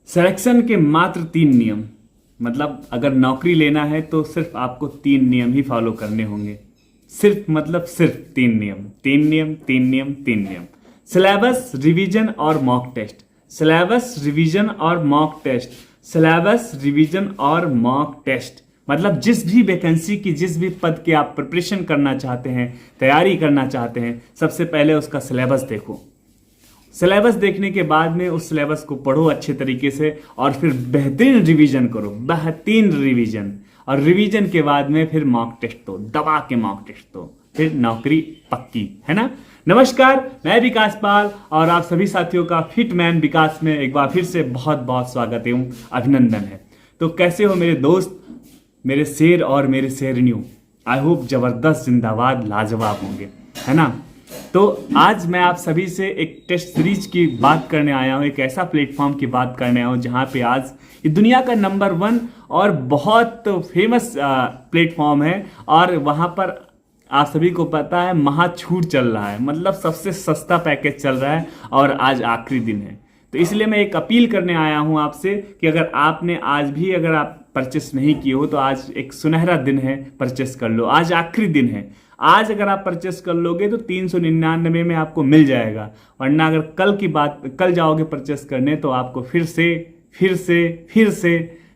Selection के मात्र 3 नियम। मतलब अगर नौकरी लेना है तो सिर्फ आपको 3 नियम ही फॉलो करने होंगे। सिर्फ 3 नियम, 3 नियम, 3 नियम, 3 नियम। सिलेबस, रिवीजन और मॉक टेस्ट। सिलेबस, रिवीजन और मॉक टेस्ट। सिलेबस, रिवीजन और मॉक टेस्ट। मतलब जिस भी वैकेंसी की, जिस भी पद की आप प्रिपरेशन करना चाहते हैं, तैयारी करना चाहते हैं, सबसे पहले उसका सिलेबस देखो। सिलेबस देखने के बाद में उस सिलेबस को पढ़ो अच्छे तरीके से और फिर बेहतरीन रिवीजन करो, बेहतरीन रिवीजन। और रिवीजन के बाद में फिर मॉक टेस्ट दो, दबा के मॉक टेस्ट दो, फिर नौकरी पक्की, है ना। नमस्कार, मैं विकास पाल और आप सभी साथियों का फिटमैन विकास में एक बार फिर से बहुत बहुत स्वागत एवं अभिनंदन है। तो कैसे हो मेरे दोस्त, मेरे शेर और मेरे शेरनियों। आई होप जबरदस्त, जिंदाबाद, लाजवाब होंगे, है ना। तो आज मैं आप सभी से एक टेस्ट सीरीज की बात करने आया हूँ, एक ऐसा प्लेटफॉर्म की बात करने आया हूँ जहाँ पे आज ये दुनिया का नंबर 1 और बहुत फेमस प्लेटफॉर्म है। और वहाँ पर आप सभी को पता है महा छूट चल रहा है, मतलब सबसे सस्ता पैकेज चल रहा है और आज आखिरी दिन है। तो इसलिए मैं एक अपील करने आया हूँ आपसे कि अगर आपने आज भी अगर आप परचेस नहीं किए हो तो आज एक सुनहरा दिन है, परचेस कर लो। आज आखिरी दिन है। आज अगर आप परचेस कर लोगे तो 399 में आपको मिल जाएगा, वरना अगर कल जाओगे परचेस करने तो आपको फिर से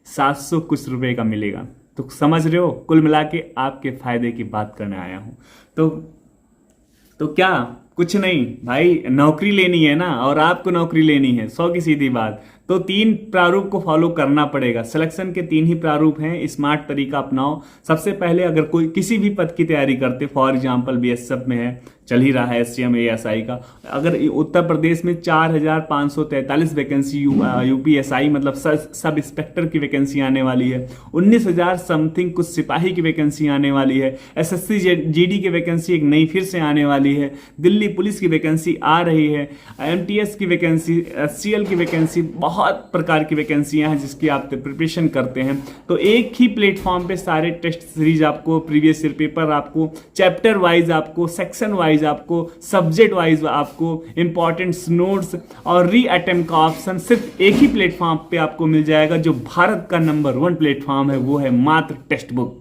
700 कुछ रुपए का मिलेगा। तो समझ रहे हो, कुल मिला के आपके फायदे की बात करने आया हूं। तो क्या, कुछ नहीं भाई, नौकरी लेनी है ना, और आपको नौकरी लेनी है, 100 की सीधी बात। तो 3 प्रारूप को फॉलो करना पड़ेगा। सिलेक्शन के 3 ही प्रारूप हैं, स्मार्ट तरीका अपनाओ। सबसे पहले अगर कोई किसी भी पद की तैयारी करते, फॉर एग्जांपल बीएसएफ में है, चल ही रहा है एसटीएम एएसआई का, अगर उत्तर प्रदेश में 4543 वैकेंसी यूपीएसआई मतलब सब इंस्पेक्टर की वैकेंसी आने वाली है, 19,000 समथिंग कुछ सिपाही की वैकेंसी आने वाली है, एसएससी जीडी की वैकेंसी एक नई फिर से आने वाली है, दिल्ली पुलिस की वैकेंसी आ रही है, एमटीएस की वैकेंसी, एचसीएल की वैकेंसी, बहुत प्रकार की वैकेंसियां हैं जिसकी आप प्रिपरेशन करते हैं। तो एक ही प्लेटफॉर्म पे सारे टेस्ट सीरीज आपको, प्रीवियस ईयर पेपर आपको, चैप्टर वाइज आपको, सेक्शन वाइज आपको, सब्जेक्ट वाइज आपको, इंपॉर्टेंट्स नोट्स और री अटेम्प्ट का ऑप्शन सिर्फ एक ही प्लेटफॉर्म पे आपको मिल जाएगा, जो भारत का नंबर 1 प्लेटफॉर्म है, वो है मात्र टेक्स्ट बुक।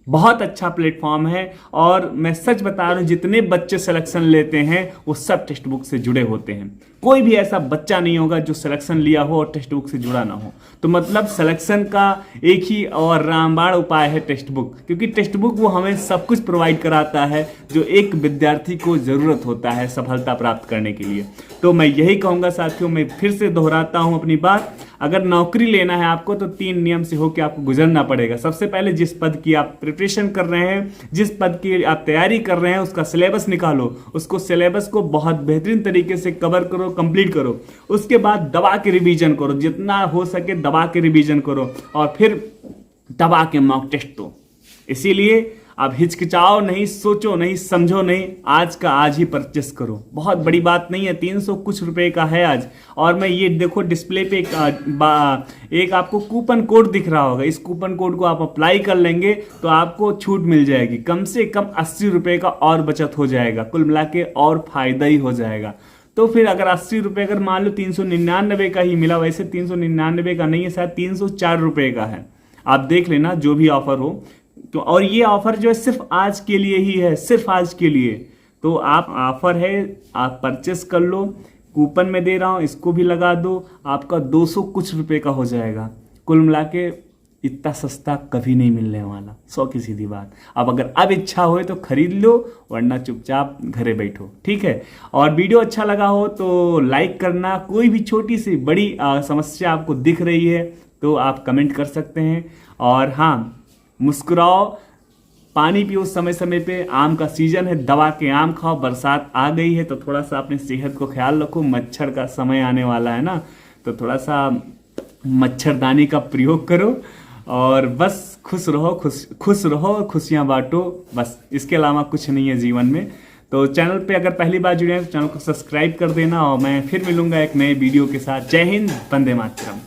बहुत अच्छा प्लेटफॉर्म है और मैं सच बता रहा हूं, जितने बच्चे सिलेक्शन लेते हैं वो सब टेक्स्ट बुक से जुड़े होते हैं। कोई भी ऐसा बच्चा नहीं होगा जो सिलेक्शन लिया हो और टेक्स्ट बुक से जुड़ा ना हो। तो मतलब सिलेक्शन का एक ही और रामबाण उपाय है टेक्स्ट बुक, क्योंकि टेक्स्ट बुक वो हमें सब कुछ प्रोवाइड कराता है जो एक विद्यार्थी को जरूरत होता है सफलता प्राप्त करने के लिए। तो मैं यही कहूँगा साथियों, मैं फिर से दोहराता हूँ अपनी बात, अगर नौकरी लेना है आपको तो 3 नियम से होकर आपको गुजरना पड़ेगा। सबसे पहले जिस पद की आप प्रिपरेशन कर रहे हैं, जिस पद की आप तैयारी कर रहे हैं, उसका सिलेबस निकालो, उसको सिलेबस को बहुत बेहतरीन तरीके से कवर करो, कंप्लीट करो। उसके बाद दबा के रिवीजन करो, जितना हो सके दबा के रिवीजन करो और फिर दबा के मॉक टेस्ट दो। इसीलिए आप हिचकिचाओ नहीं, सोचो नहीं, समझो नहीं, आज का आज ही परचेस करो। बहुत बड़ी बात नहीं है, 300 कुछ रुपए का है आज। और मैं ये देखो डिस्प्ले पे एक आपको कूपन कोड दिख रहा होगा, इस कूपन कोड को आप अप्लाई कर लेंगे तो आपको छूट मिल जाएगी, कम से कम 80 रुपए का और बचत हो जाएगा, कुल मिला के और फायदा ही हो जाएगा। तो फिर अगर 80 रुपए, अगर मान लो 399 का ही मिला, वैसे 399 का नहीं है, शायद 304 रुपए का है, आप देख लेना जो भी ऑफर हो। तो और ये ऑफर जो है सिर्फ आज के लिए ही है, सिर्फ आज के लिए। तो आप ऑफर है, आप परचेस कर लो, कूपन में दे रहा हूं, इसको भी लगा दो, आपका 200 कुछ रुपए का हो जाएगा। कुल मिला के इतना सस्ता कभी नहीं मिलने वाला, 100 की सीधी बात। अब अगर अब इच्छा हो तो खरीद लो, वरना चुपचाप घरे बैठो, ठीक है। और वीडियो अच्छा लगा हो तो लाइक करना। कोई भी छोटी सी बड़ी समस्या आपको दिख रही है तो आप कमेंट कर सकते हैं। और हाँ, मुस्कुराओ, पानी पियो समय समय पे, आम का सीजन है, दबा के आम खाओ, बरसात आ गई है तो थोड़ा सा अपने सेहत को ख्याल रखो, मच्छर का समय आने वाला है ना, तो थोड़ा सा मच्छरदानी का प्रयोग करो और बस खुश रहो, खुशियां बांटो, बस इसके अलावा कुछ नहीं है जीवन में। तो चैनल पे अगर पहली बार जुड़े हैं तो चैनल को सब्सक्राइब कर देना और मैं फिर मिलूंगा एक नए वीडियो के साथ। जय हिंद, वंदे मातरम।